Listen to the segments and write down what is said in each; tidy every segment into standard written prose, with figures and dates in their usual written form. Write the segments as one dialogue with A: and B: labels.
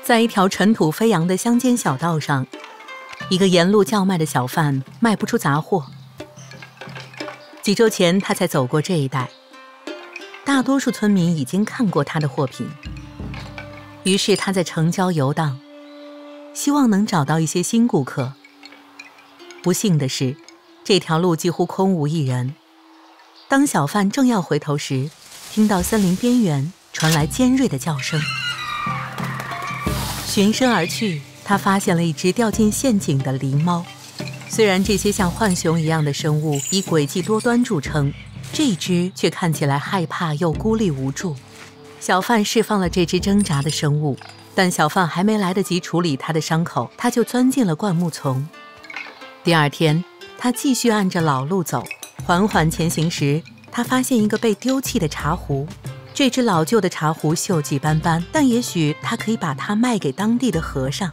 A: 在一条尘土飞扬的乡间小道上，一个沿路叫卖的小贩卖不出杂货。几周前他才走过这一带，大多数村民已经看过他的货品，于是他在城郊游荡，希望能找到一些新顾客。不幸的是，这条路几乎空无一人。当小贩正要回头时，听到森林边缘传来尖锐的叫声。循声而去，他发现了一只掉进陷阱的狸猫。虽然这些像浣熊一样的生物以诡计多端著称，这只却看起来害怕又孤立无助。小贩释放了这只挣扎的生物，但小贩还没来得及处理它的伤口，它就钻进了灌木丛。第二天，他继续按着老路走，缓缓前行时，他发现一个被丢弃的茶壶。这只老旧的茶壶锈迹斑斑，但也许他可以把它卖给当地的和尚。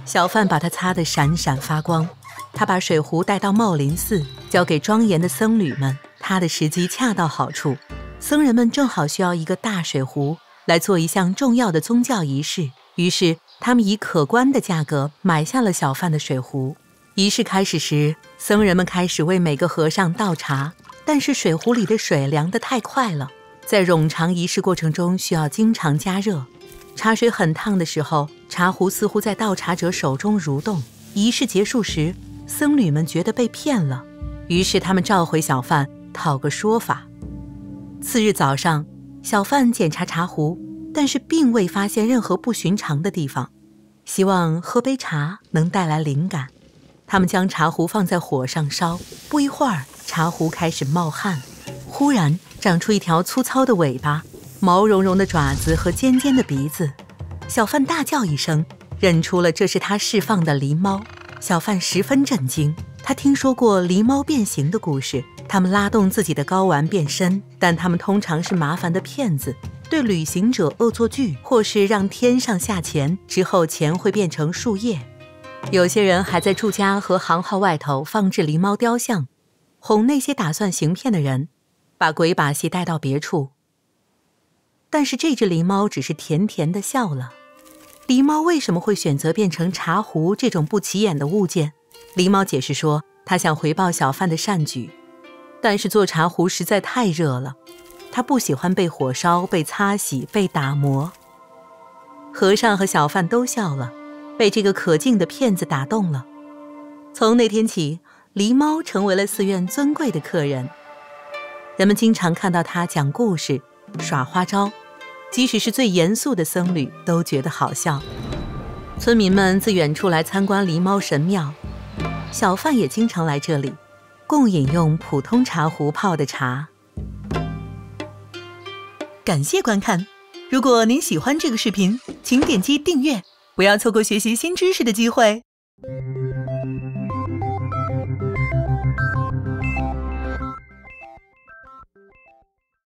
A: 小贩把它擦得闪闪发光，他把水壶带到茂林寺，交给庄严的僧侣们。他的时机恰到好处，僧人们正好需要一个大水壶来做一项重要的宗教仪式，于是他们以可观的价格买下了小贩的水壶。仪式开始时，僧人们开始为每个和尚倒茶，但是水壶里的水凉得太快了，在冗长仪式过程中需要经常加热。茶水很烫的时候，茶壶似乎在倒茶者手中蠕动。仪式结束时，僧侣们觉得被骗了，于是他们召回小贩，讨个说法。次日早上，小贩检查茶壶，但是并未发现任何不寻常的地方，希望喝杯茶能带来灵感。他们将茶壶放在火上烧，不一会儿，茶壶开始冒汗，忽然长出一条粗糙的尾巴，毛茸茸的爪子和尖尖的鼻子。小贩大叫一声，认出了这是他释放的狸猫。小贩十分震惊，他听说过狸猫变形的故事，它们拉动自己的睾丸变身，但它们通常是麻烦的骗子，对旅行者恶作剧，或是让天上下钱，之后钱会变成树叶。有些人还在住家和行号外头放置狸猫雕像，哄那些打算行骗的人，把鬼把戏带到别处。但是这只狸猫只是甜甜地笑了。狸猫为什么会选择变成茶壶这种不起眼的物件？狸猫解释说，它想回报小贩的善举，但是做茶壶实在太热了，它不喜欢被火烧、被擦洗、被打磨。和尚和小贩都笑了，被这个可敬的骗子打动了。从那天起，狸猫成为了寺院尊贵的客人。人们经常看到它讲故事、耍花招，即使是最严肃的僧侣都觉得好笑。村民们自远处来参观狸猫神庙，小贩也经常来这里，共饮用普通茶壶泡的茶。感谢观看，如果您喜欢这个视频，请点击订阅，不要错过学习新知识的机会。